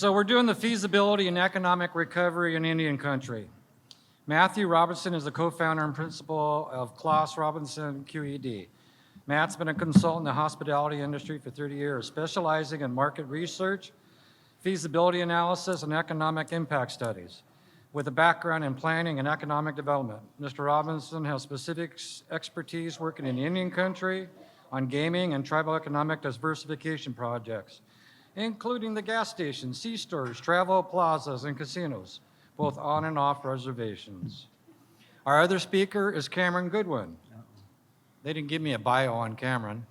So we're doing the feasibility and economic recovery in Indian country. Matthew Robinson is the co-founder and principal of KlasRobinson Q.E.D. Matt's been a consultant in the hospitality industry for 30 years, specializing in market research, feasibility analysis, and economic impact studies. With a background in planning and economic development, Mr. Robinson has specific expertise working in Indian country on gaming and tribal economic diversification projects, including the gas stations, C-stores, travel plazas, and casinos, both on and off reservations. Our other speaker is Cameron Goodwin. They didn't give me a bio on Cameron.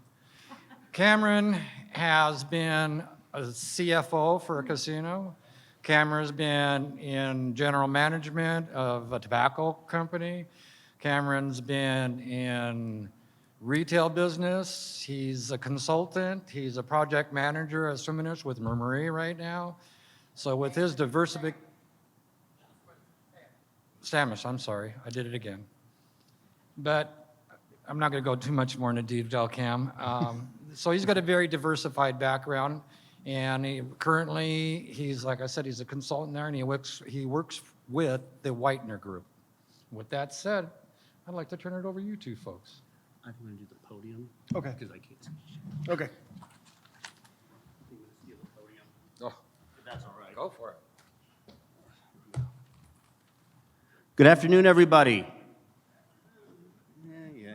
Cameron has been a CFO for a casino. Cameron's been in general management of a tobacco company. Cameron's been in retail business. He's a consultant. He's a project manager at Swimmers with Marie right now. So with his Samish, I'm sorry, I did it again. But I'm not going to go too much more into detail, Cam. So he's got a very diversified background, and he's like I said, he's a consultant there, and he works with the Whitener Group. With that said, I'd like to turn it over to you two folks. I'm going to do the podium. Okay. Because I can't see. Okay. I'm going to steal the podium. Oh, If that's all right. go for it. Good afternoon, everybody. Yeah.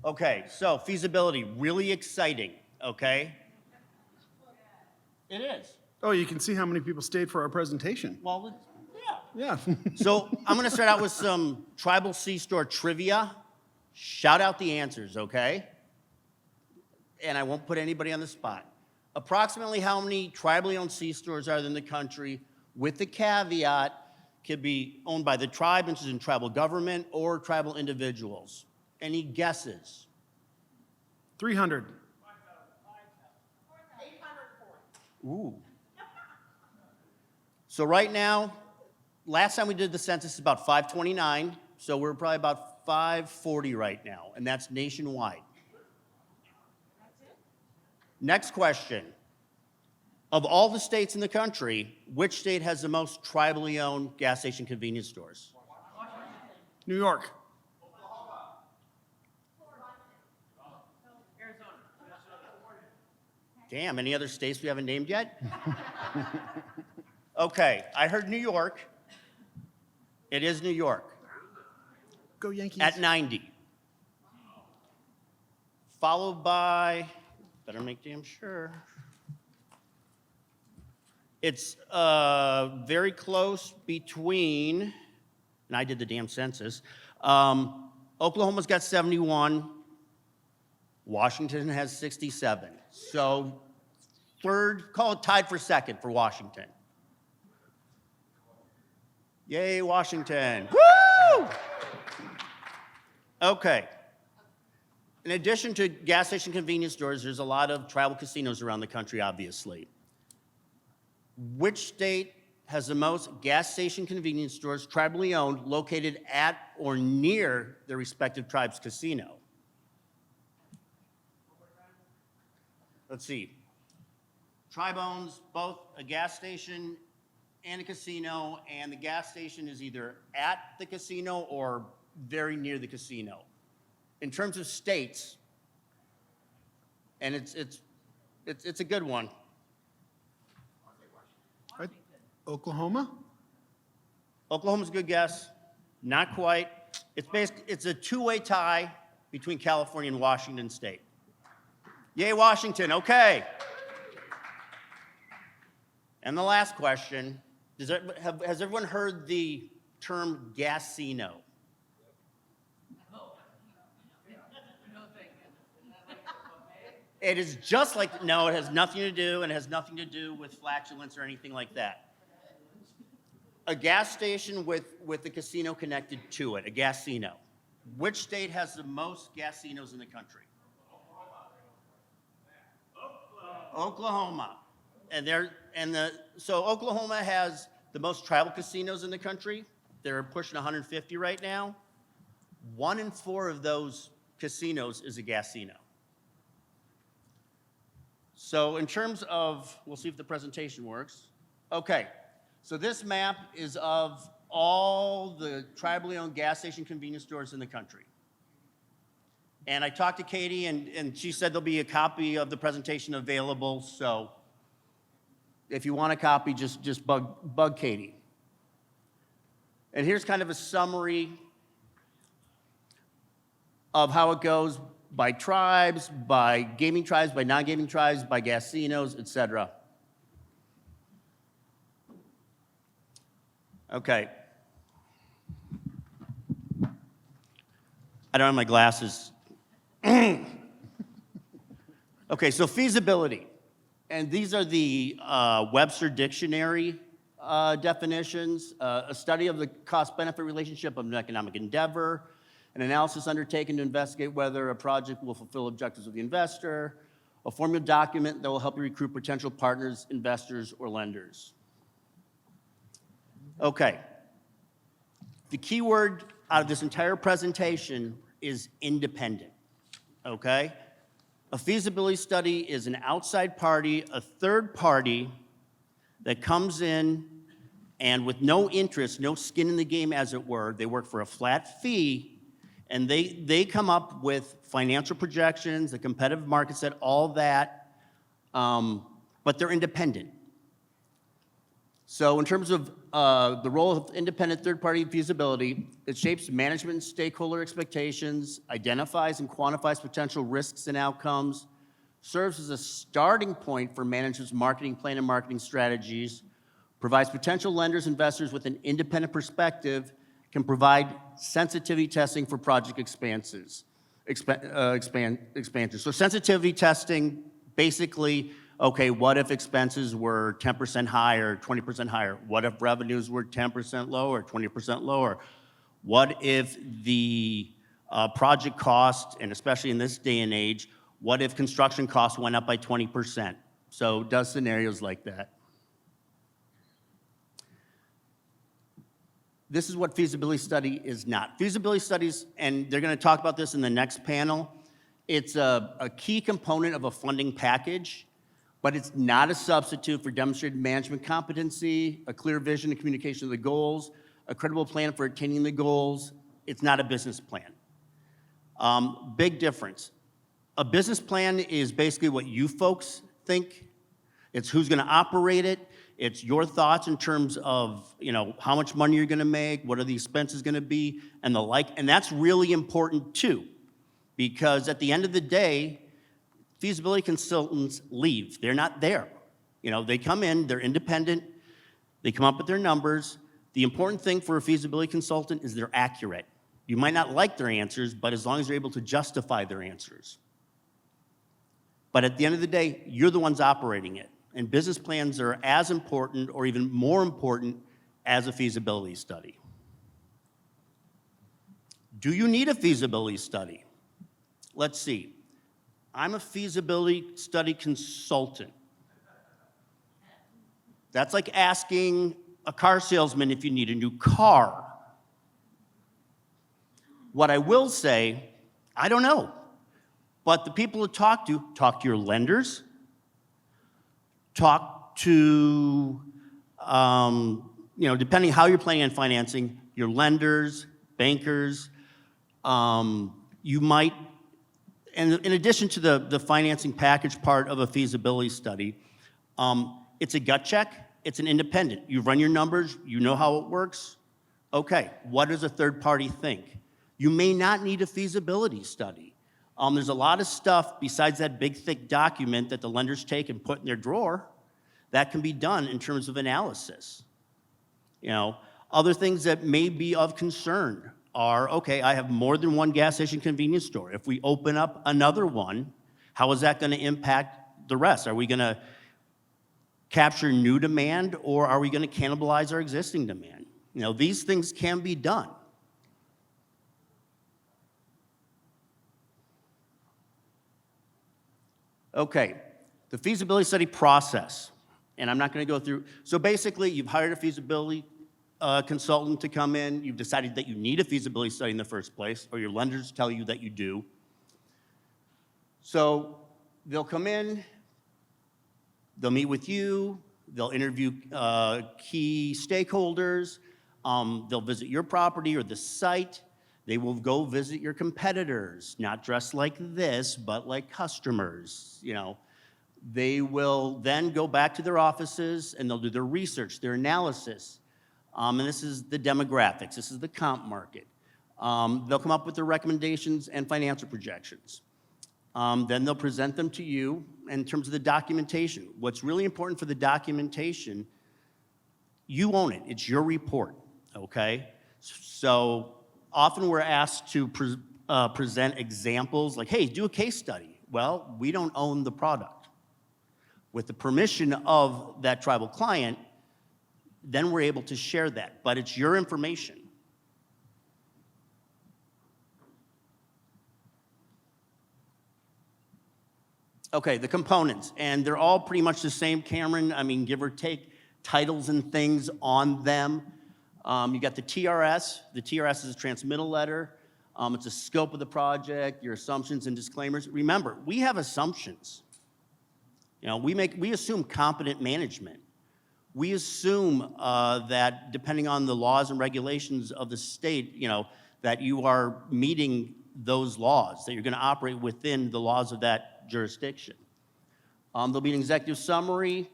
Okay, so feasibility, really exciting, okay? It is. Oh, you can see how many people stayed for our presentation. Well, yeah. Yeah. So I'm going to start out with some tribal C-store trivia. Shout out the answers, okay? And I won't put anybody on the spot. Approximately how many tribally owned C-stores are there in the country, with the caveat could be owned by the tribe, which is in tribal government, or tribal individuals? Any guesses? 300. Ooh. So right now, last time we did the census is about 529, so we're probably about 540 right now, and that's nationwide. Next question. Of all the states in the country, which state has the most tribally owned gas station convenience stores? New York. Damn, any other states we haven't named yet? Okay, I heard New York. It is New York. Go Yankees. At 90. Followed by, better make damn sure. It's very close between, and I did the damn census. Oklahoma's got 71. Washington has 67. So third, call it tied for second for Washington. Yay, Washington. Woo! Okay. In addition to gas station convenience stores, there's a lot of tribal casinos around the country, obviously. Which state has the most gas station convenience stores, tribally owned, located at or near their respective tribe's casino? Let's see. Tribe owns both a gas station and a casino, and the gas station is either at the casino or very near the casino. In terms of states, and it's a good one. Oklahoma? Oklahoma's a good guess. Not quite. It's a two-way tie between California and Washington State. Yay, Washington. Okay. And the last question, has everyone heard the term gasino? It is just like, no, it has nothing to do, and it has nothing to do with flatulence or anything like that. A gas station with a casino connected to it, a gasino. Which state has the most casinos in the country? Oklahoma. So Oklahoma has the most tribal casinos in the country. They're pushing 150 right now. 1 in 4 of those casinos is a gasino. So in terms of, we'll see if the presentation works. Okay, so this map is of all the tribally owned gas station convenience stores in the country. And I talked to Katie, and she said there'll be a copy of the presentation available, so if you want a copy, just bug Katie. And here's kind of a summary of how it goes by tribes, by gaming tribes, by non-gaming tribes, by casinos, et cetera. Okay. I don't have my glasses. Okay, so feasibility. And these are the Webster Dictionary definitions. A study of the cost-benefit relationship of an economic endeavor, an analysis undertaken to investigate whether a project will fulfill objectives of the investor, a formal document that will help you recruit potential partners, investors, or lenders. Okay. The key word out of this entire presentation is independent, okay? A feasibility study is an outside party, a third party that comes in and with no interest, no skin in the game, as it were, they work for a flat fee, and they come up with financial projections, the competitive market set, all that, but they're independent. So in terms of the role of independent third-party feasibility, it shapes management and stakeholder expectations, identifies and quantifies potential risks and outcomes, serves as a starting point for management's marketing plan and marketing strategies, provides potential lenders, investors with an independent perspective, can provide sensitivity testing for project expansions. So sensitivity testing, basically, okay, what if expenses were 10% higher, 20% higher? What if revenues were 10% lower, 20% lower? What if the project cost, and especially in this day and age, what if construction costs went up by 20%? So it does scenarios like that. This is what feasibility study is not. Feasibility studies, and they're going to talk about this in the next panel, it's a key component of a funding package, but it's not a substitute for demonstrated management competency, a clear vision and communication of the goals, a credible plan for attaining the goals. It's not a business plan. Big difference. A business plan is basically what you folks think. It's who's going to operate it. It's your thoughts in terms of, how much money you're going to make, what are the expenses going to be, and the like. And that's really important too, because at the end of the day, feasibility consultants leave. They're not there. They come in, they're independent, they come up with their numbers. The important thing for a feasibility consultant is they're accurate. You might not like their answers, but as long as they're able to justify their answers. But at the end of the day, you're the ones operating it. And business plans are as important or even more important as a feasibility study. Do you need a feasibility study? Let's see. I'm a feasibility study consultant. That's like asking a car salesman if you need a new car. What I will say, I don't know. But the people to talk to your lenders, talk to, depending how you're planning on financing, your lenders, bankers. You might, and in addition to the financing package part of a feasibility study, it's a gut check, it's an independent. You run your numbers, you know how it works. Okay, what does a third party think? You may not need a feasibility study. There's a lot of stuff besides that big, thick document that the lenders take and put in their drawer that can be done in terms of analysis. Other things that may be of concern are, okay, I have more than one gas station convenience store. If we open up another one, how is that going to impact the rest? Are we going to capture new demand, or are we going to cannibalize our existing demand? These things can be done. Okay, the feasibility study process, and I'm not going to go through. So basically, you've hired a feasibility consultant to come in. You've decided that you need a feasibility study in the first place, or your lenders tell you that you do. So they'll come in, They'll meet with you, they'll interview key stakeholders, they'll visit your property or the site, they will go visit your competitors, not dressed like this, but like customers, you know. They will then go back to their offices and they'll do their research, their analysis. And this is the demographics, this is the comp market. They'll come up with their recommendations and financial projections. Then they'll present them to you in terms of the documentation. What's really important for the documentation, you own it, it's your report, okay? So often we're asked to present examples like, hey, do a case study. Well, we don't own the product. With the permission of that tribal client, then we're able to share that, but it's your information. Okay, the components, and they're all pretty much the same, Cameron. I mean, give or take titles and things on them. You got the TRS. The TRS is a transmittal letter. It's a scope of the project, your assumptions and disclaimers. Remember, we have assumptions. You know, we assume competent management. We assume that depending on the laws and regulations of the state, you know, that you are meeting those laws, that you're going to operate within the laws of that jurisdiction. There'll be an executive summary,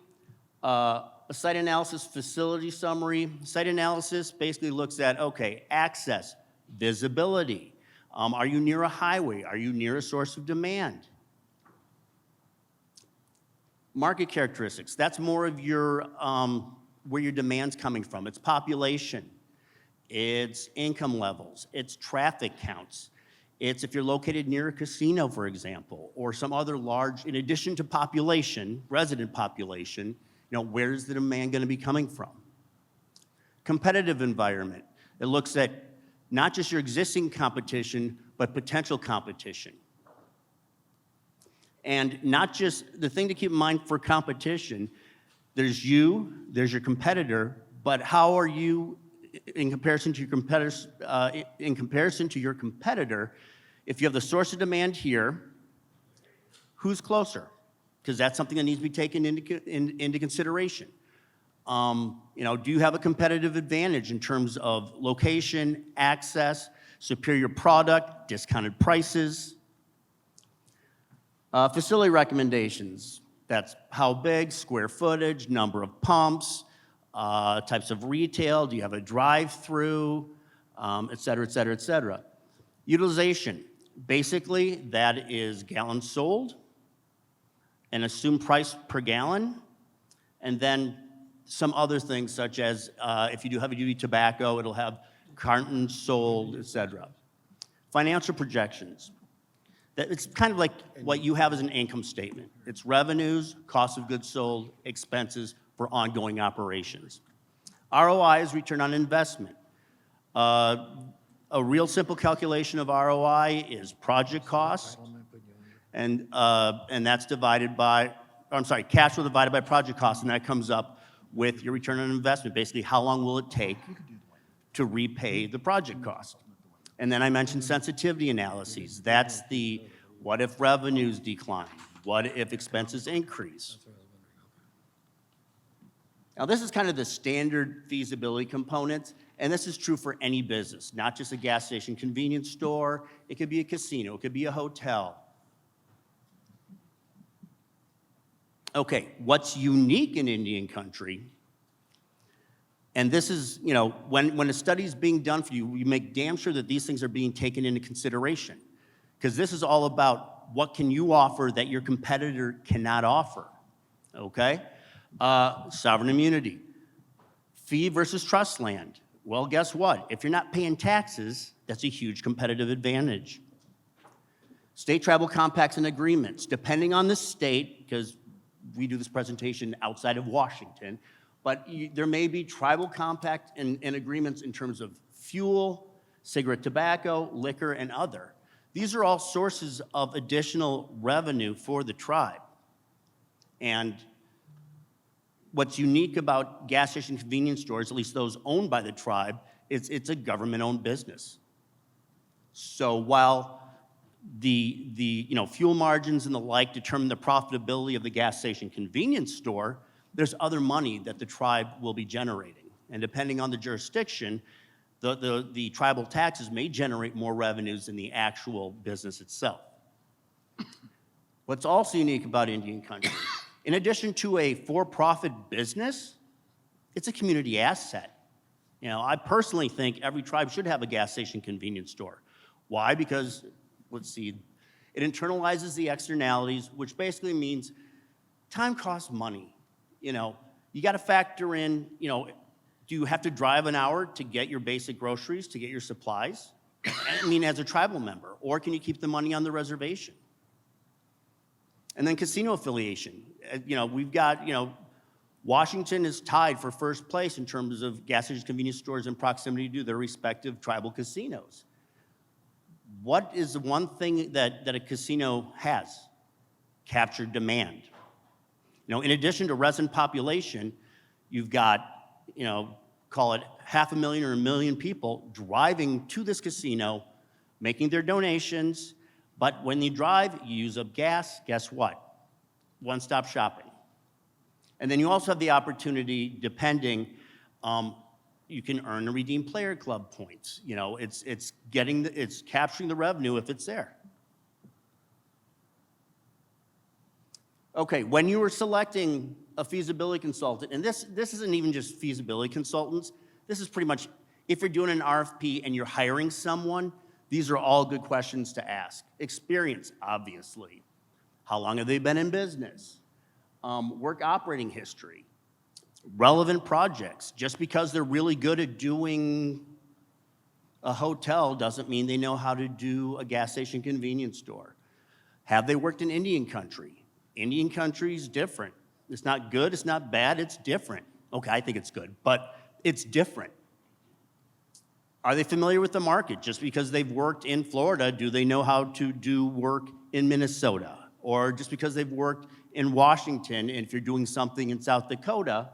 a site analysis facility summary. Site analysis basically looks at, okay, access, visibility. Are you near a highway? Are you near a source of demand? Market characteristics, that's more of your, where your demand's coming from. It's population, it's income levels, it's traffic counts. It's if you're located near a casino, for example, or some other large, in addition to population, resident population, you know, where's the demand gonna be coming from? Competitive environment, it looks at not just your existing competition, but potential competition. And not just, the thing to keep in mind for competition, there's you, there's your competitor, but how are you in comparison to your competitors, if you have the source of demand here, who's closer? Because that's something that needs to be taken into consideration. You know, do you have a competitive advantage in terms of location, access, superior product, discounted prices? Facility recommendations, that's how big, square footage, number of pumps, types of retail, do you have a drive-through, et cetera, et cetera, et cetera. Utilization, basically that is gallons sold, an assumed price per gallon, and then some other things such as if you do heavy-duty tobacco, it'll have cartons sold, et cetera. Financial projections. It's kind of like what you have as an income statement. It's revenues, cost of goods sold, expenses for ongoing operations. ROI is return on investment. A real simple calculation of ROI is project cost, and that's divided by, I'm sorry, cash flow divided by project cost, and that comes up with your return on investment. Basically, how long will it take to repay the project cost? And then I mentioned sensitivity analyses. That's the what if revenues decline? What if expenses increase? Now, this is kind of the standard feasibility components, and this is true for any business, not just a gas station convenience store. It could be a casino. It could be a hotel. Okay, what's unique in Indian country, and this is, you know, when a study is being done for you, you make damn sure that these things are being taken into consideration. Because this is all about what can you offer that your competitor cannot offer, okay? Sovereign immunity. Fee versus trust land. Well, guess what? If you're not paying taxes, that's a huge competitive advantage. State tribal compacts and agreements. Depending on the state, because we do this presentation outside of Washington, but there may be tribal compact and agreements in terms of fuel, cigarette tobacco, liquor, and other. These are all sources of additional revenue for the tribe. And what's unique about gas station convenience stores, at least those owned by the tribe, is it's a government-owned business. So while the fuel margins and the like determine the profitability of the gas station convenience store, there's other money that the tribe will be generating. And depending on the jurisdiction, the tribal taxes may generate more revenues than the actual business itself. What's also unique about Indian country, in addition to a for-profit business, it's a community asset. I personally think every tribe should have a gas station convenience store. Why? Because, let's see, it internalizes the externalities, which basically means time costs money. You got to factor in, do you have to drive an hour to get your basic groceries, to get your supplies? As a tribal member, or can you keep the money on the reservation? And then casino affiliation. We've got, Washington is tied for first place in terms of gas station convenience stores in proximity to their respective tribal casinos. What is the one thing that a casino has? Captured demand. In addition to resident population, you've got, call it 500,000 or 1 million people driving to this casino, making their donations, but when you drive, you use up gas, guess what? One-stop shopping. And then you also have the opportunity, depending, you can earn and redeem player club points. It's capturing the revenue if it's there. Okay, when you were selecting a feasibility consultant, and this isn't even just feasibility consultants, this is pretty much, if you're doing an RFP and you're hiring someone, these are all good questions to ask. Experience, obviously. How long have they been in business? Work operating history. Relevant projects. Just because they're really good at doing a hotel doesn't mean they know how to do a gas station convenience store. Have they worked in Indian country? Indian country is different. It's not good, it's not bad, it's different. Okay, I think it's good, but it's different. Are they familiar with the market? Just because they've worked in Florida, do they know how to do work in Minnesota? Or just because they've worked in Washington, and if you're doing something in South Dakota,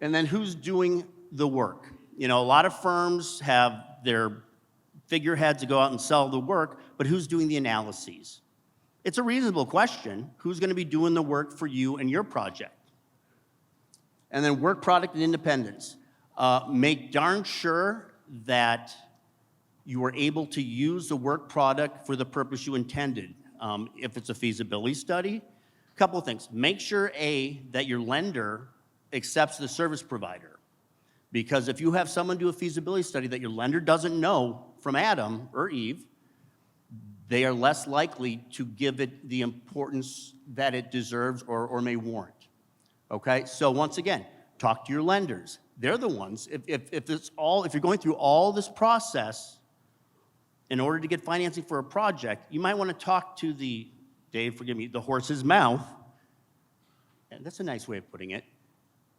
and then who's doing the work? A lot of firms have their figureheads to go out and sell the work, but who's doing the analyses? It's a reasonable question. Who's going to be doing the work for you and your project? And then work product and independence. Make darn sure that you are able to use the work product for the purpose you intended. If it's a feasibility study, a couple of things. Make sure, that your lender accepts the service provider. Because if you have someone do a feasibility study that your lender doesn't know from Adam or Eve, they are less likely to give it the importance that it deserves or may warrant. Okay? So once again, talk to your lenders. They're the ones, if you're going through all this process in order to get financing for a project, you might want to talk to Dave, forgive me, the horse's mouth, and that's a nice way of putting it,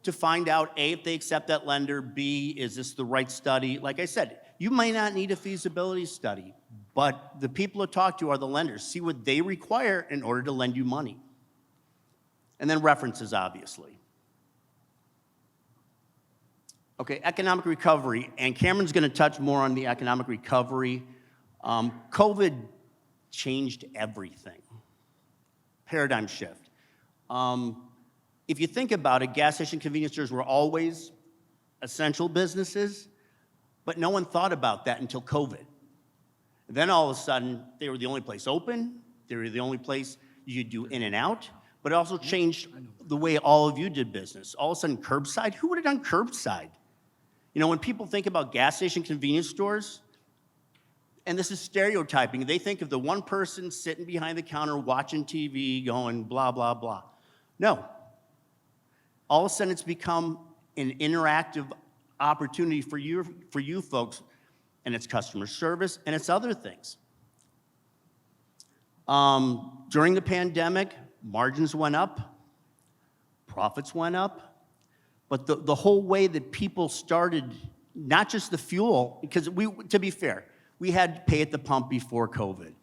to find out, A, if they accept that lender, B, is this the right study? Like I said, you might not need a feasibility study, but the people to talk to are the lenders. See what they require in order to lend you money. And then references, obviously. Okay, economic recovery, and Cameron's going to touch more on the economic recovery. COVID changed everything. Paradigm shift. If you think about it, gas station convenience stores were always essential businesses, but no one thought about that until COVID. Then all of a sudden, they were the only place open, they were the only place you could do in and out, but it also changed the way all of you did business. All of a sudden, curbside, who would have done curbside? When people think about gas station convenience stores, and this is stereotyping, they think of the one person sitting behind the counter watching TV going blah, blah, blah. No. All of a sudden, it's become an interactive opportunity for you folks, and it's customer service, and it's other things. During the pandemic, margins went up, profits went up, but the whole way that people started, not just the fuel, because to be fair, we had to pay at the pump before COVID,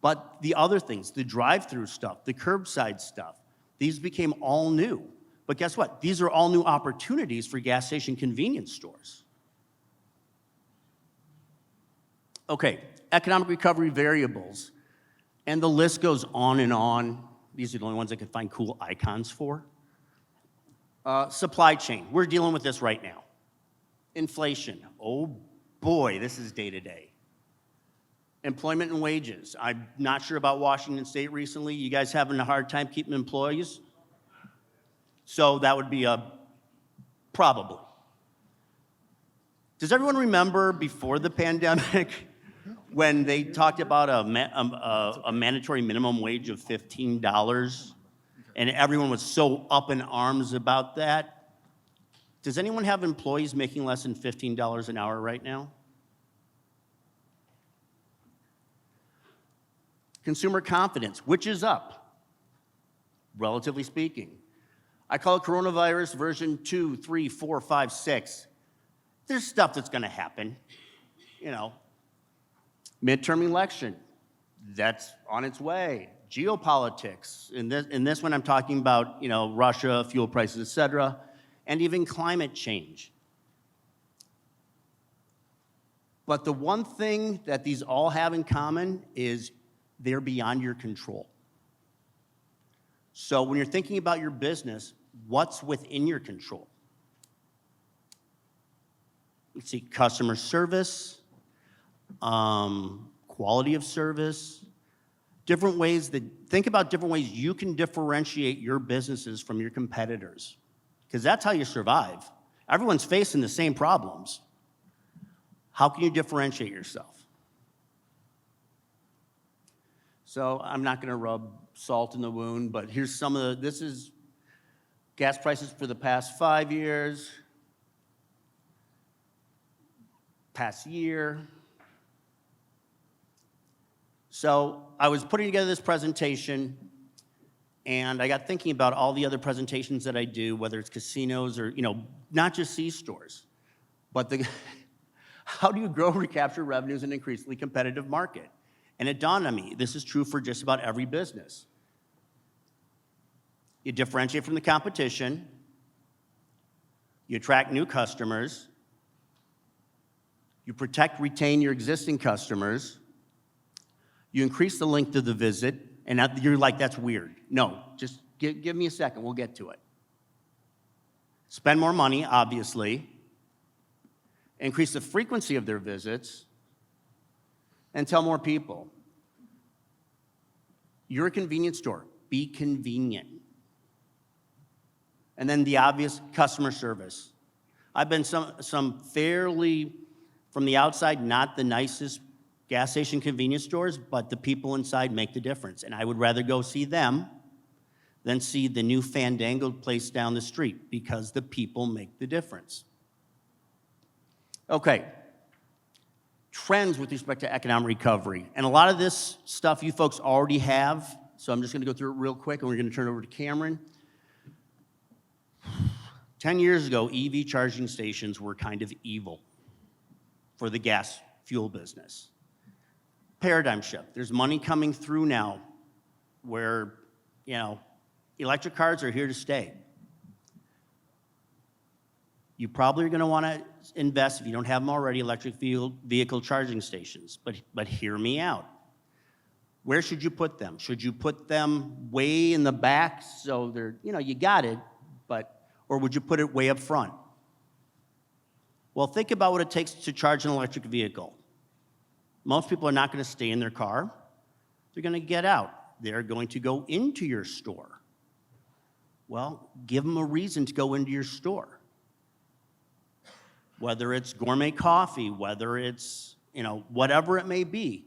but the other things, the drive-through stuff, the curbside stuff, these became all new. But guess what? These are all new opportunities for gas station convenience stores. Okay, economic recovery variables, and the list goes on and on. These are the only ones I could find cool icons for. Supply chain, we're dealing with this right now. Inflation, oh boy, this is day to day. Employment and wages, I'm not sure about Washington State recently. You guys having a hard time keeping employees? So that would be a probably. Does everyone remember before the pandemic when they talked about a mandatory minimum wage of $15 and everyone was so up in arms about that? Does anyone have employees making less than $15 an hour right now? Consumer confidence, which is up, relatively speaking. I call it coronavirus version 2, 3, 4, 5, 6. There's stuff that's going to happen, you know. Midterm election, that's on its way. Geopolitics, in this one I'm talking about, you know, Russia, fuel prices, et cetera, and even climate change. But the one thing that these all have in common is they're beyond your control. So when you're thinking about your business, what's within your control? Let's see, customer service, quality of service, different ways think about different ways you can differentiate your businesses from your competitors, because that's how you survive. Everyone's facing the same problems. How can you differentiate yourself? So I'm not gonna rub salt in the wound, but here's some of this is gas prices for the past 5 years, past year. So I was putting together this presentation, and I got thinking about all the other presentations that I do, whether it's casinos or, you know, not just C-stores, but how do you grow, recapture revenues in an increasingly competitive market? And it dawned on me, this is true for just about every business. You differentiate from the competition, you attract new customers, you protect, retain your existing customers, you increase the length of the visit, and you're like, that's weird. No, just give me a second, we'll get to it. Spend more money, obviously, increase the frequency of their visits, and tell more people. You're a convenience store, be convenient. And then the obvious, customer service. I've been some fairly, from the outside, not the nicest gas station convenience stores, but the people inside make the difference. And I would rather go see them than see the new fandangled place down the street, because the people make the difference. Okay, trends with respect to economic recovery. And a lot of this stuff you folks already have, so I'm just gonna go through it real quick, and we're gonna turn it over to Cameron. 10 years ago, EV charging stations were kind of evil for the gas fuel business. Paradigm shift. There's money coming through now where, you know, electric cars are here to stay. You probably are going to want to invest, if you don't have them already, electric vehicle charging stations. But hear me out. Where should you put them? Should you put them way in the back so they're, you know, you got it, or would you put it way up front? Well, think about what it takes to charge an electric vehicle. Most people are not going to stay in their car. They're going to get out. They're going to go into your store. Well, give them a reason to go into your store. Whether it's gourmet coffee, whether it's, you know, whatever it may be.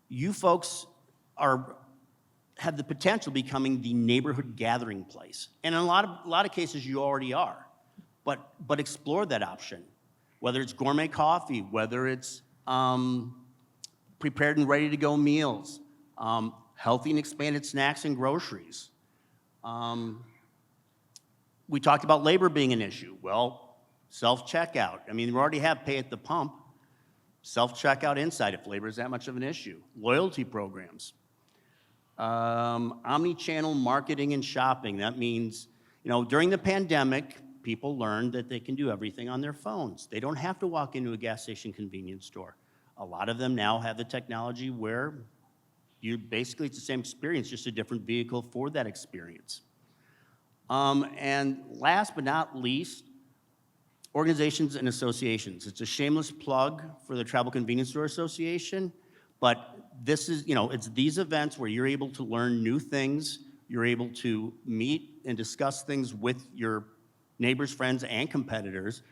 You folks have the potential of becoming the neighborhood gathering place. And in a lot of cases, you already are. But explore that option. Whether it's gourmet coffee, whether it's prepared and ready-to-go meals, healthy and expanded snacks and groceries. We talked about labor being an issue. Well, self-checkout. I mean, we already have pay at the pump. Self-checkout inside if labor is that much of an issue. Loyalty programs. Omni-channel marketing and shopping. That means, you know, during the pandemic, people learned that they can do everything on their phones. They don't have to walk into a gas station convenience store. A lot of them now have the technology where basically it's the same experience, just a different vehicle for that experience. And last but not least, organizations and associations. It's a shameless plug for the Travel Convenience Store Association, but this is, it's these events where you're able to learn new things, you're able to meet and discuss things with your neighbors, friends, and competitors.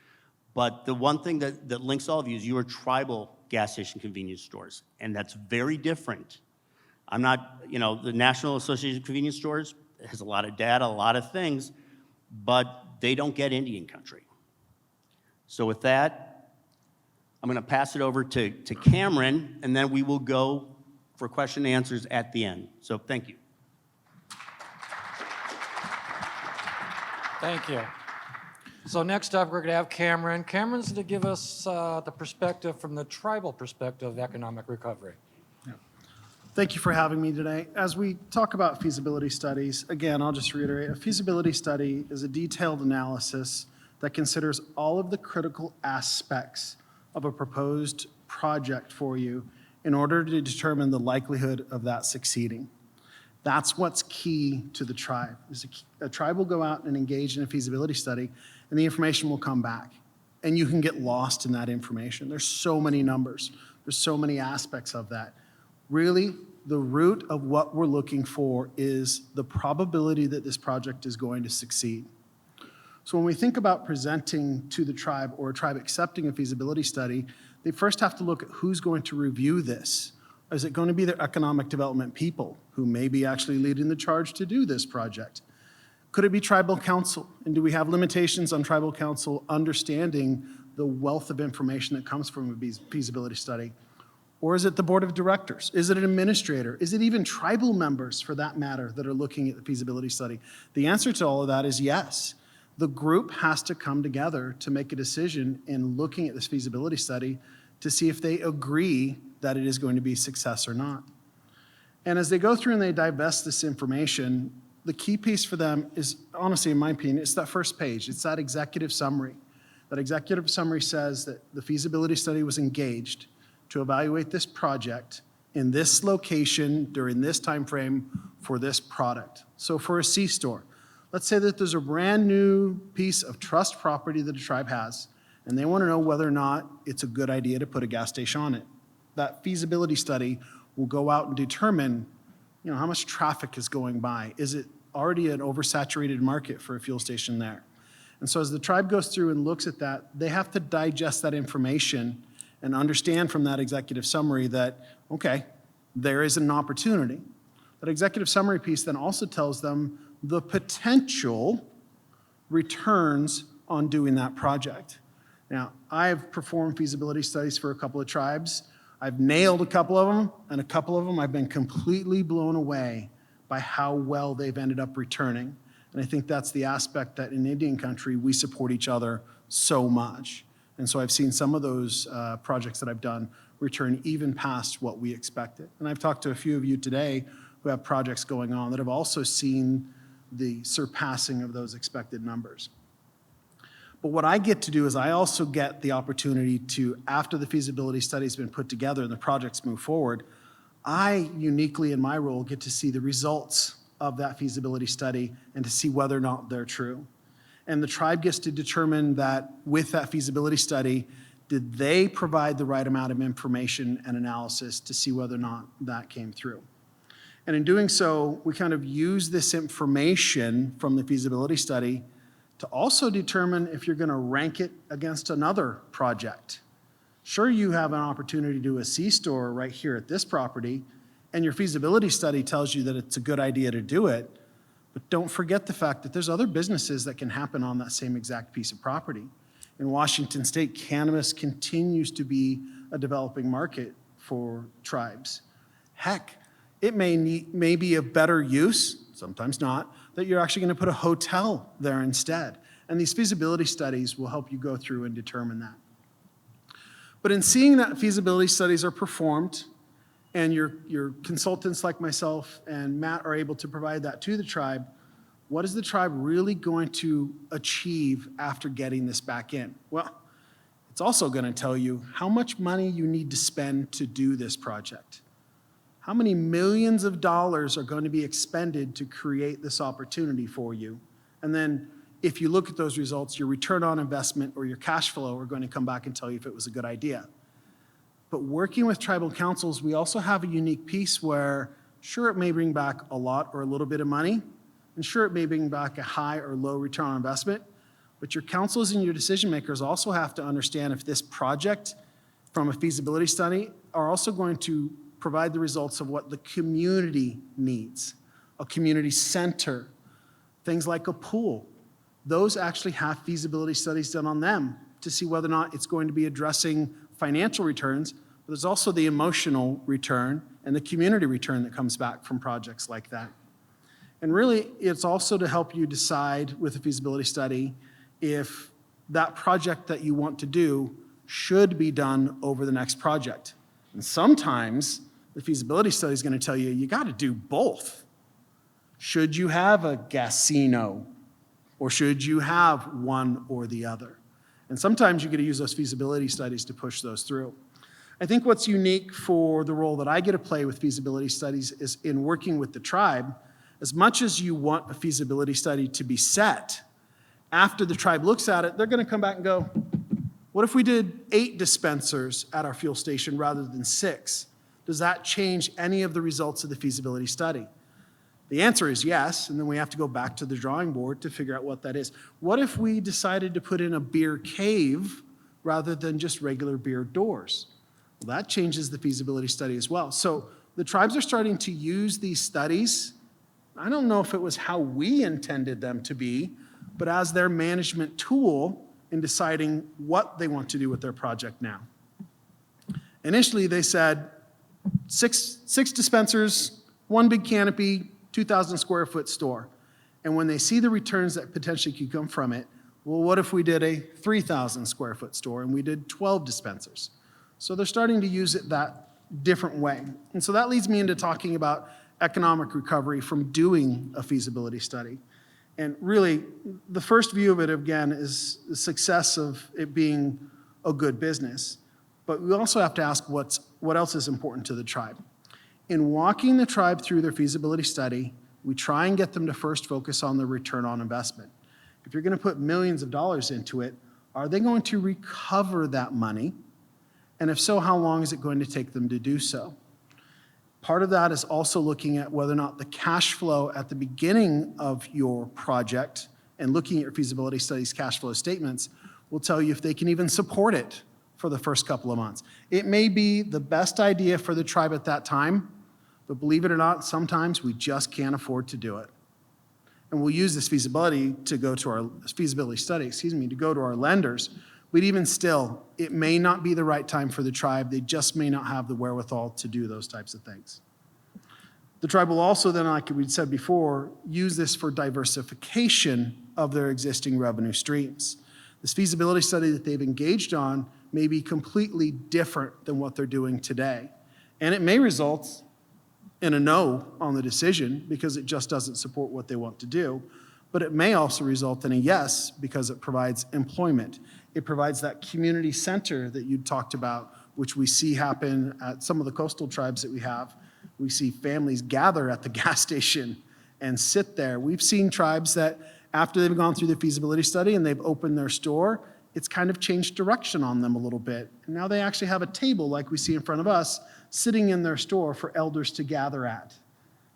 But the one thing that links all of you is you are tribal gas station convenience stores, and that's very different. I'm not, the National Association of Convenience Stores has a lot of data, a lot of things, but they don't get Indian country. So with that, I'm going to pass it over to Cameron, and then we will go for question and answers at the end. So thank you. Thank you. So next up, we're going to have Cameron. Cameron's going to give us the perspective from the tribal perspective of economic recovery. Thank you for having me today. As we talk about feasibility studies, again, I'll just reiterate, a feasibility study is a detailed analysis that considers all of the critical aspects of a proposed project for you in order to determine the likelihood of that succeeding. That's what's key to the tribe. A tribe will go out and engage in a feasibility study, and the information will come back. And you can get lost in that information. There's so many numbers. There's so many aspects of that. Really, the root of what we're looking for is the probability that this project is going to succeed. So when we think about presenting to the tribe or a tribe accepting a feasibility study, they first have to look at who's going to review this. Is it going to be their economic development people who may be actually leading the charge to do this project? Could it be tribal council? And do we have limitations on tribal council understanding the wealth of information that comes from a feasibility study? Or is it the board of directors? Is it an administrator? Is it even tribal members, for that matter, that are looking at the feasibility study? The answer to all of that is yes. The group has to come together to make a decision in looking at this feasibility study to see if they agree that it is going to be a success or not. And as they go through and they divest this information, the key piece for them is, honestly, in my opinion, it's that first page. It's that executive summary. That executive summary says that the feasibility study was engaged to evaluate this project in this location during this time frame for this product. So for a C-store, let's say that there's a brand new piece of trust property that a tribe has, and they want to know whether or not it's a good idea to put a gas station on it. That feasibility study will go out and determine, how much traffic is going by. Is it already an oversaturated market for a fuel station there? And so as the tribe goes through and looks at that, they have to digest that information and understand from that executive summary that, okay, there is an opportunity. That executive summary piece then also tells them the potential returns on doing that project. Now, I've performed feasibility studies for a couple of tribes. I've nailed a couple of them, and a couple of them I've been completely blown away by how well they've ended up returning. And I think that's the aspect that in Indian country, we support each other so much. And so I've seen some of those projects that I've done return even past what we expected. And I've talked to a few of you today who have projects going on that have also seen the surpassing of those expected numbers. But what I get to do is I also get the opportunity to, after the feasibility study's been put together and the projects move forward, I uniquely in my role get to see the results of that feasibility study and to see whether or not they're true. And the tribe gets to determine that with that feasibility study, did they provide the right amount of information and analysis to see whether or not that came through. And in doing so, we kind of use this information from the feasibility study to also determine if you're going to rank it against another project. Sure, you have an opportunity to do a C-store right here at this property, and your feasibility study tells you that it's a good idea to do it, but don't forget the fact that there's other businesses that can happen on that same exact piece of property. In Washington State, cannabis continues to be a developing market for tribes. Heck, it may be a better use, sometimes not, that you're actually going to put a hotel there instead. And these feasibility studies will help you go through and determine that. But in seeing that feasibility studies are performed, and your consultants like myself and Matt are able to provide that to the tribe, what is the tribe really going to achieve after getting this back in? Well, it's It's also going to tell you how much money you need to spend to do this project. How many millions of dollars are going to be expended to create this opportunity for you? And then if you look at those results, your return on investment or your cash flow are going to come back and tell you if it was a good idea. But working with tribal councils, we also have a unique piece where, sure, it may bring back a lot or a little bit of money, and sure, it may bring back a high or low return on investment, but your councils and your decision makers also have to understand if this project from a feasibility study are also going to provide the results of what the community needs. A community center, things like a pool. Those actually have feasibility studies done on them to see whether or not it's going to be addressing financial returns, but there's also the emotional return and the community return that comes back from projects like that. And really, it's also to help you decide with a feasibility study if that project that you want to do should be done over the next project. And sometimes the feasibility study is going to tell you, you got to do both. Should you have a casino, or should you have one or the other? And sometimes you get to use those feasibility studies to push those through. I think what's unique for the role that I get to play with feasibility studies is in working with the tribe. As much as you want a feasibility study to be set, after the tribe looks at it, they're going to come back and go, what if we did 8 dispensers at our fuel station rather than 6? Does that change any of the results of the feasibility study? The answer is yes, and then we have to go back to the drawing board to figure out what that is. What if we decided to put in a beer cave rather than just regular beer doors? Well, that changes the feasibility study as well. So the tribes are starting to use these studies. I don't know if it was how we intended them to be, but as their management tool in deciding what they want to do with their project now. Initially, they said 6 dispensers, 1 big canopy, 2,000 square foot store. And when they see the returns that potentially could come from it, well, what if we did a 3,000 square foot store and we did 12 dispensers? So they're starting to use it that different way. And so that leads me into talking about economic recovery from doing a feasibility study. And really, the first view of it, again, is the success of it being a good business. But we also have to ask what else is important to the tribe. In walking the tribe through their feasibility study, we try and get them to first focus on the return on investment. If you're going to put millions of dollars into it, are they going to recover that money? And if so, how long is it going to take them to do so? Part of that is also looking at whether or not the cash flow at the beginning of your project and looking at your feasibility studies cash flow statements will tell you if they can even support it for the first couple of months. It may be the best idea for the tribe at that time, but believe it or not, sometimes we just can't afford to do it. And we'll use this feasibility to go to our feasibility study, to go to our lenders. But even still, it may not be the right time for the tribe. They just may not have the wherewithal to do those types of things. The tribe will also then, like we said before, use this for diversification of their existing revenue streams. This feasibility study that they've engaged on may be completely different than what they're doing today. And it may result in a no on the decision because it just doesn't support what they want to do. But it may also result in a yes because it provides employment. It provides that community center that you talked about, which we see happen at some of the coastal tribes that we have. We see families gather at the gas station and sit there. We've seen tribes that after they've gone through the feasibility study and they've opened their store, it's kind of changed direction on them a little bit. And now they actually have a table like we see in front of us sitting in their store for elders to gather at.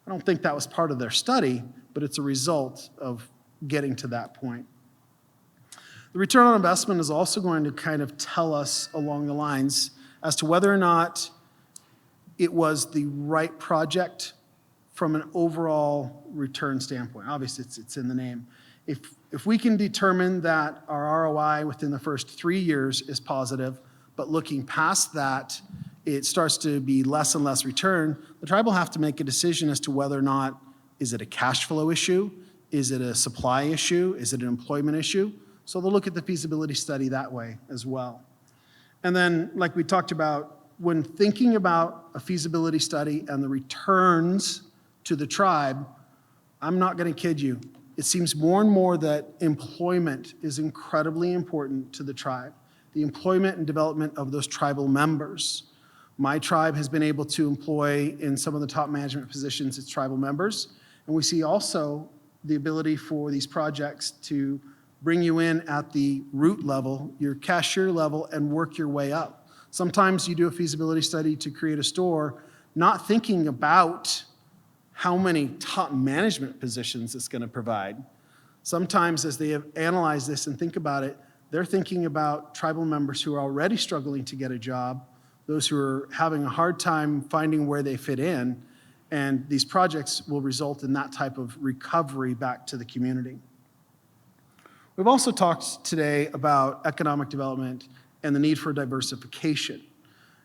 I don't think that was part of their study, but it's a result of getting to that point. The return on investment is also going to kind of tell us along the lines as to whether or not it was the right project from an overall return standpoint. Obviously, it's in the name. If we can determine that our ROI within the first 3 years is positive, but looking past that, it starts to be less and less return, the tribe will have to make a decision as to whether or not, is it a cash flow issue? Is it a supply issue? Is it an employment issue? So they'll look at the feasibility study that way as well. And then, like we talked about, when thinking about a feasibility study and the returns to the tribe, I'm not going to kid you. It seems more and more that employment is incredibly important to the tribe. the employment and development of those tribal members. My tribe has been able to employ in some of the top management positions its tribal members. And we see also the ability for these projects to bring you in at the root level, your cashier level, and work your way up. Sometimes you do a feasibility study to create a store, not thinking about how many top management positions it's going to provide. Sometimes as they have analyzed this and think about it, they're thinking about tribal members who are already struggling to get a job, those who are having a hard time finding where they fit in, and these projects will result in that type of recovery back to the community. We've also talked today about economic development and the need for diversification.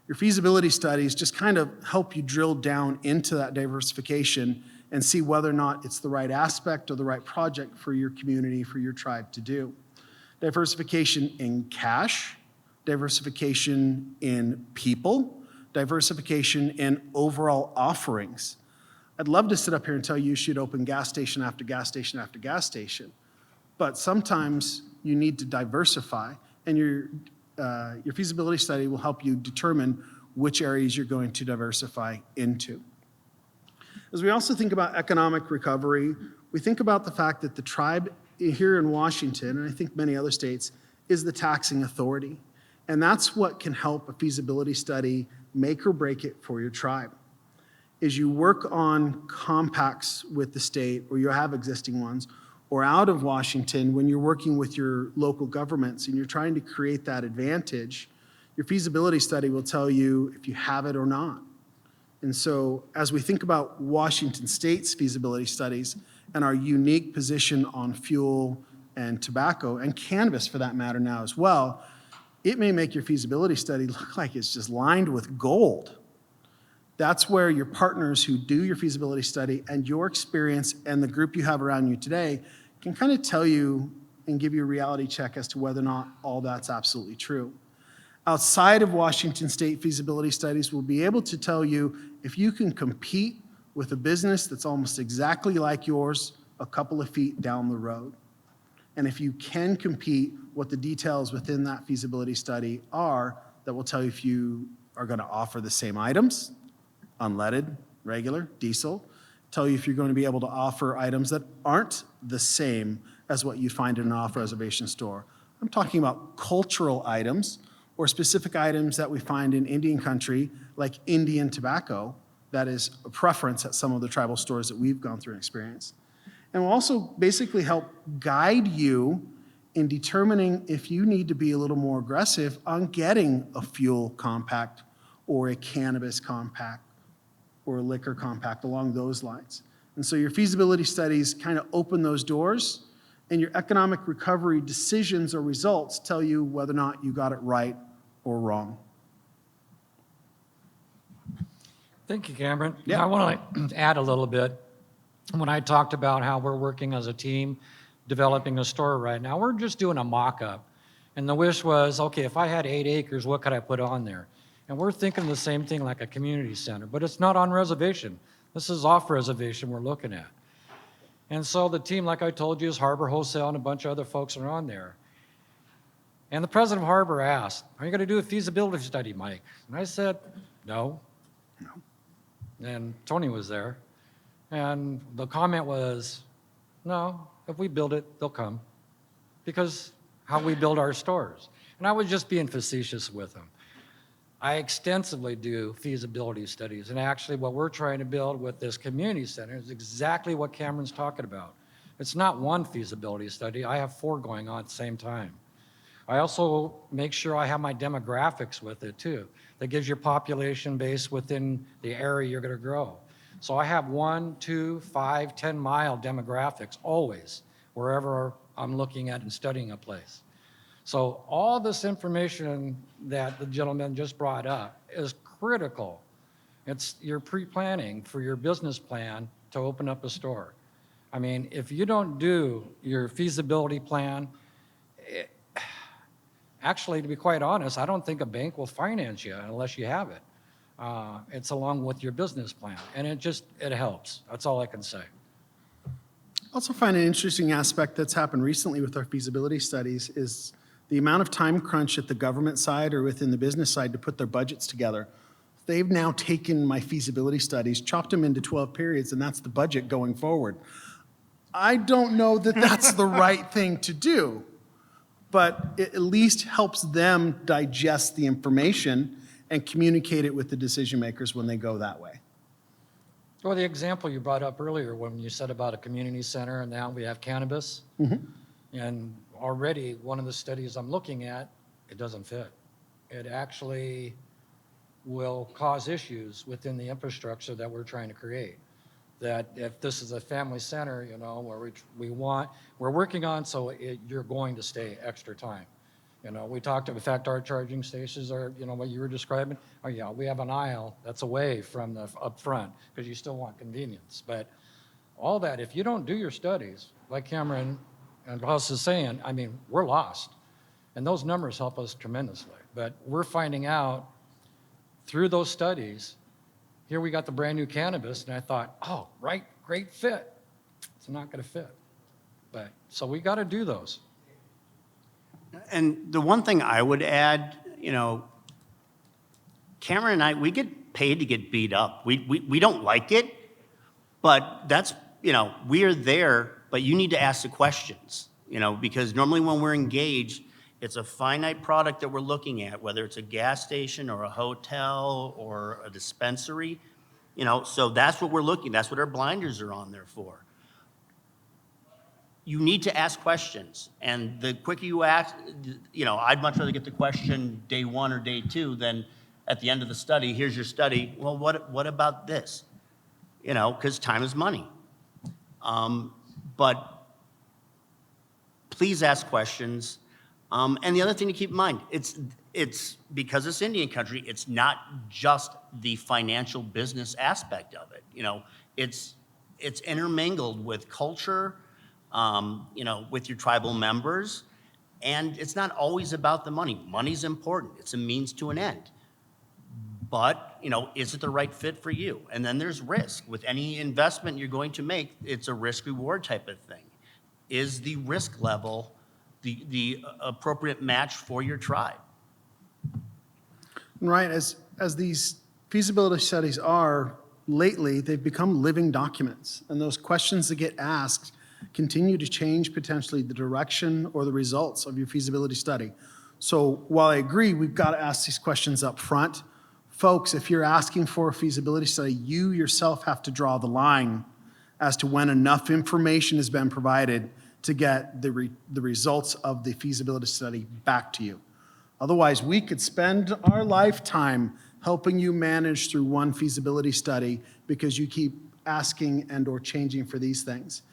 Your feasibility studies just kind of help you drill down into that diversification and see whether or not it's the right aspect or the right project for your community, for your tribe to do. Diversification in cash, diversification in people, diversification in overall offerings. I'd love to sit up here and tell you should open gas station after gas station after gas station, but sometimes you need to diversify, and your feasibility study will help you determine which areas you're going to diversify into. As we also think about economic recovery, we think about the fact that the tribe here in Washington, and I think many other states, is the taxing authority. And that's what can help a feasibility study make or break it for your tribe. Is you work on compacts with the state, or you have existing ones, or out of Washington when you're working with your local governments and you're trying to create that advantage, your feasibility study will tell you if you have it or not. And so as we think about Washington State's feasibility studies and our unique position on fuel and tobacco, and cannabis for that matter now as well, it may make your feasibility study look like it's just lined with gold. That's where your partners who do your feasibility study and your experience and the group you have around you today can kind of tell you and give you a reality check as to whether or not all that's absolutely true. Outside of Washington State feasibility studies, we'll be able to tell you if you can compete with a business that's almost exactly like yours a couple of feet down the road. And if you can compete, what the details within that feasibility study are that will tell you if you are going to offer the same items, unleaded, regular, diesel, tell you if you're going to be able to offer items that aren't the same as what you find in an off-reservation store. I'm talking about cultural items or specific items that we find in Indian country, like Indian tobacco, that is a preference at some of the tribal stores that we've gone through and experienced. And we'll also basically help guide you in determining if you need to be a little more aggressive on getting a fuel compact or a cannabis compact or a liquor compact along those lines. And so your feasibility studies kind of open those doors, and your economic recovery decisions or results tell you whether or not you got it right or wrong. Thank you, Cameron. Yeah. I want to add a little bit. When I talked about how we're working as a team, developing a store right now, we're just doing a mock-up. And the wish was, okay, if I had 8 acres, what could I put on there? And we're thinking the same thing like a community center, but it's not on reservation. This is off reservation we're looking at. And so the team, like I told you, is Harbor Wholesale and a bunch of other folks are on there. And the president of Harbor asked, are you going to do a feasibility study, Mike? And I said, no. And Tony was there. And the comment was, no, if we build it, they'll come. Because how we build our stores. And I was just being facetious with them. I extensively do feasibility studies. And actually what we're trying to build with this community center is exactly what Cameron's talking about. It's not one feasibility study. I have 4 going on at the same time. I also make sure I have my demographics with it too. That gives your population base within the area you're going to grow. So I have 1, 2, 5, 10-mile demographics always, wherever I'm looking at and studying a place. So all this information that the gentleman just brought up is critical. It's your pre-planning for your business plan to open up a store. I mean, if you don't do your feasibility plan, actually, to be quite honest, I don't think a bank will finance you unless you have it. It's along with your business plan, and it helps. That's all I can say. I also find an interesting aspect that's happened recently with our feasibility studies is the amount of time crunch at the government side or within the business side to put their budgets together, they've now taken my feasibility studies, chopped them into 12 periods, and that's the budget going forward. I don't know that that's the right thing to do, but it at least helps them digest the information and communicate it with the decision makers when they go that way. Well, the example you brought up earlier when you said about a community center and now we have cannabis, and already one of the studies I'm looking at, it doesn't fit. It actually will cause issues within the infrastructure that we're trying to create. That if this is a family center, you know, where we're working on, so you're going to stay extra time. You know, we talked, in fact, our charging stations are, you know, what you were describing, oh yeah, we have an aisle that's away from the up front because you still want convenience. But all that, if you don't do your studies, like Cameron and Russ is saying, I mean, we're lost. And those numbers help us tremendously. But we're finding out through those studies, here we got the brand new cannabis, and I thought, oh, right, great fit. It's not going to fit. But so we got to do those. And the one thing I would add, you know, Cameron and I, we get paid to get beat up. We don't like it, but that's, you know, we are there, but you need to ask the questions, you know, because normally when we're engaged, it's a finite product that we're looking at, whether it's a gas station or a hotel or a dispensary, you know, so that's what we're looking, that's what our blinders are on there for. You need to ask questions, and the quicker you ask, you know, I'd much rather get the question day one or day two than at the end of the study, here's your study, well, what about this? You know, because time is money. But please ask questions. And the other thing to keep in mind, it's because it's Indian country, it's not just the financial business aspect of it. You know, it's intermingled with culture, you know, with your tribal members, and it's not always about the money. Money's important. It's a means to an end. But, you know, is it the right fit for you? And then there's risk. With any investment you're going to make, it's a risk-reward type of thing. Is the risk level the appropriate match for your tribe? Right, as these feasibility studies are, lately, they've become living documents. And those questions that get asked continue to change potentially the direction or the results of your feasibility study. So while I agree, we've got to ask these questions up front, folks, if you're asking for a feasibility study, you yourself have to draw the line as to when enough information has been provided to get the results of the feasibility study back to you. Otherwise, we could spend our lifetime helping you manage through one feasibility study because you keep asking and or changing for these things.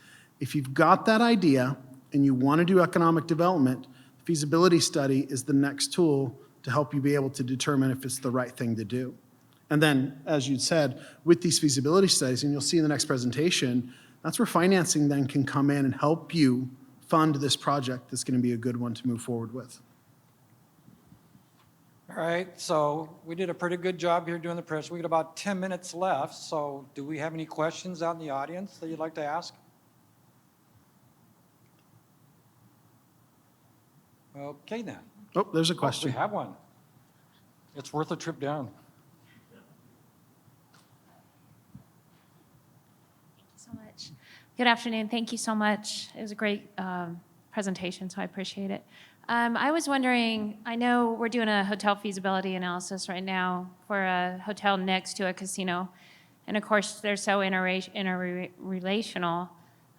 If you've got that idea and you want to do economic development, feasibility study is the next tool to help you be able to determine if it's the right thing to do. And then, as you said, with these feasibility studies, and you'll see in the next presentation, that's where financing then can come in and help you fund this project that's going to be a good one to move forward with. All right, so we did a pretty good job here doing the press. We got about 10 minutes left, so do we have any questions out in the audience that you'd like to ask? Okay then. Oh, there's a We question. have one. It's worth a trip down. So much. Good afternoon. Thank you so much. It was a great presentation, so I appreciate it. I was wondering, I know we're doing a hotel feasibility analysis right now for a hotel next to a casino. And of course, they're so interrelational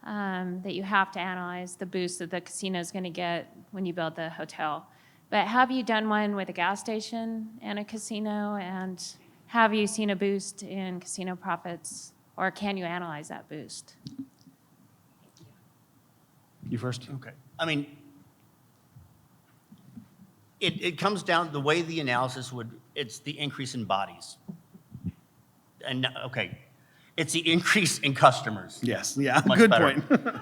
that you have to analyze the boost that the casino is going to get when you build the hotel. But have you done one with a gas station and a casino? And have you seen a boost in casino profits? Or can you analyze that boost? You first. Okay. I mean, it comes down, the way the analysis would, it's the increase in bodies. And, okay, it's the increase in customers. Yes, yeah, Much good better. point.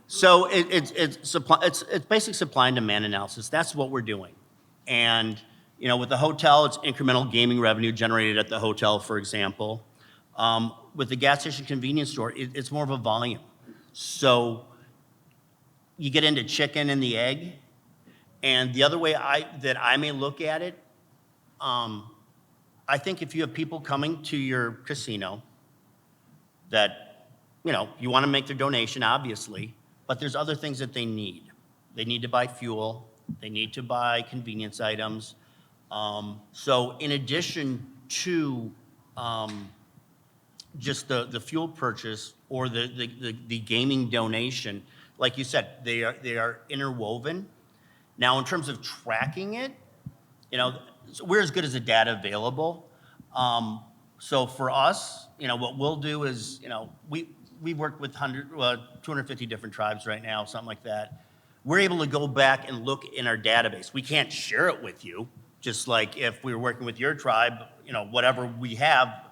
So it's basic supply and demand analysis. That's what we're doing. And, you know, with the hotel, it's incremental gaming revenue generated at the hotel, for example. With the gas station convenience store, it's more of a volume. So you get into chicken and the egg. And the other way that I may look at it, I think if you have people coming to your casino that, you want to make their donation, obviously, but there's other things that they need. They need to buy fuel. They need to buy convenience items. So in addition to just the fuel purchase or the gaming donation, like you said, they are interwoven. Now, in terms of tracking it, so we're as good as the data available. So for us, what we'll do is, we work with 250 different tribes right now, something like that. We're able to go back and look in our database. We can't share it with you, just like if we were working with your tribe, whatever we have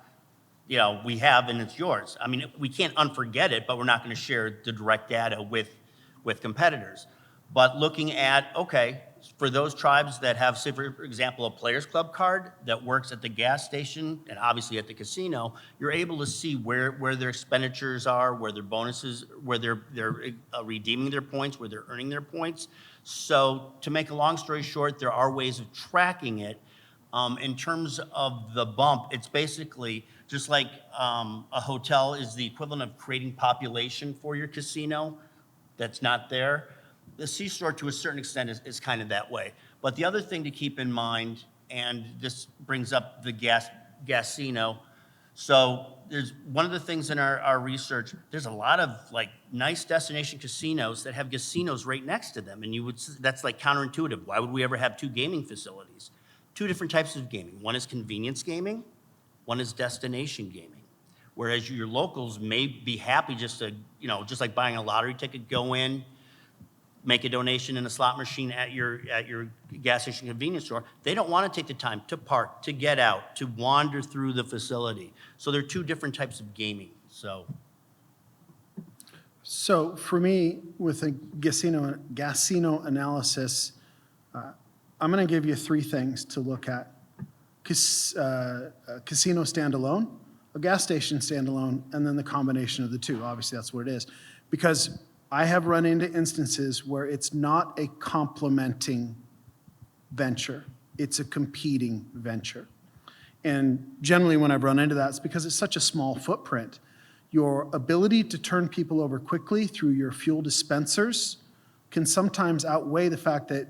and it's yours. I mean, we can't unforget it, but we're not going to share the direct data with competitors. But looking at, okay, for those tribes that have, say, for example, a Players Club card that works at the gas station and obviously at the casino, you're able to see where their expenditures are, where their bonuses, where they're redeeming their points, where they're earning their points. So to make a long story short, there are ways of tracking it. In terms of the bump, it's basically just like a hotel is the equivalent of creating population for your casino that's not there. The C-store, to a certain extent, is kind of that way. But the other thing to keep in mind, and this brings up the gasino. So there's one of the things in our research, there's a lot of nice destination casinos that have casinos right next to them. And that's counterintuitive. Why would we ever have two gaming facilities? Two different types of gaming. One is convenience gaming, one is destination gaming. Whereas your locals may be happy just to, just like buying a lottery ticket, go in, make a donation in a slot machine at your gas station convenience store. They don't want to take the time to park, to get out, to wander through the facility. So there are two different types of gaming. So for me, with a gasino analysis, I'm going to give you three things to look at. Casino standalone, a gas station standalone, and then the combination of the two. Obviously, that's what it is. Because I have run into instances where it's not a complementing venture. It's a competing venture. And generally when I've run into that, it's because it's such a small footprint. Your ability to turn people over quickly through your fuel dispensers can sometimes outweigh the fact that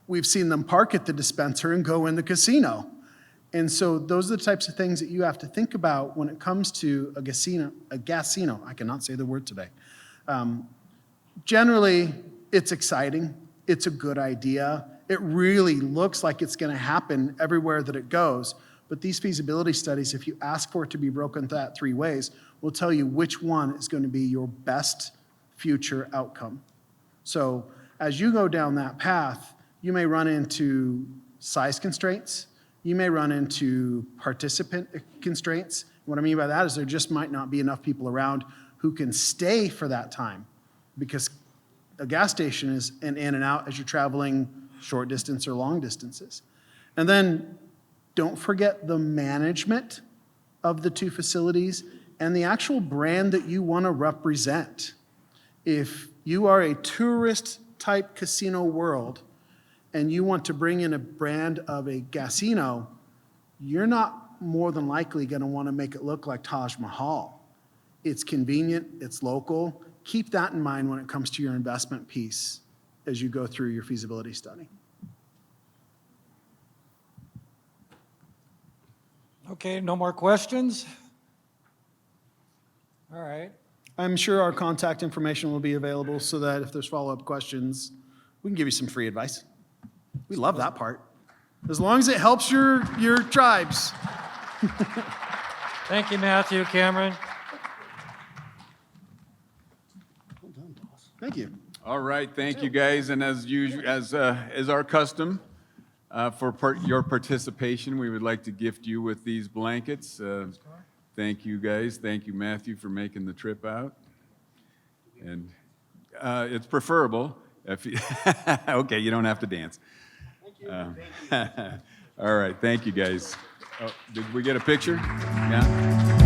we've seen them park at the dispenser and go in the casino. And so those are the types of things that you have to think about when it comes to a gasino. I cannot say the word today. Generally, it's exciting. It's a good idea. It really looks like it's going to happen everywhere that it goes. But these feasibility studies, if you ask for it to be broken that three ways, will tell you which one is going to be your best future outcome. So as you go down that path, you may run into size constraints. You may run into participant constraints. What I mean by that is there just might not be enough people around who can stay for that time, because a gas station is an in and out as you're traveling short distance or long distances. And then don't forget the management of the two facilities and the actual brand that you want to represent. If you are a tourist type casino world and you want to bring in a brand of a gasino, you're not more than likely going to want to make it look like Taj Mahal. It's convenient, it's local. Keep that in mind when it comes to your investment piece as you go through your feasibility study. Okay, no more questions? All right. I'm sure our contact information will be available so that if there's follow-up questions, we can give you some free advice. We love that part. As long as it helps your tribes. Thank you, Matthew, Cameron. Thank you. All right, thank you guys, and as usual, as is our custom, for your participation, we would like to gift you with these blankets. Thank you guys, thank you Matthew for making the trip out, and it's preferable if you, okay, you don't have to dance. Thank you. All right, thank you guys. Oh, did we get a picture? Yeah.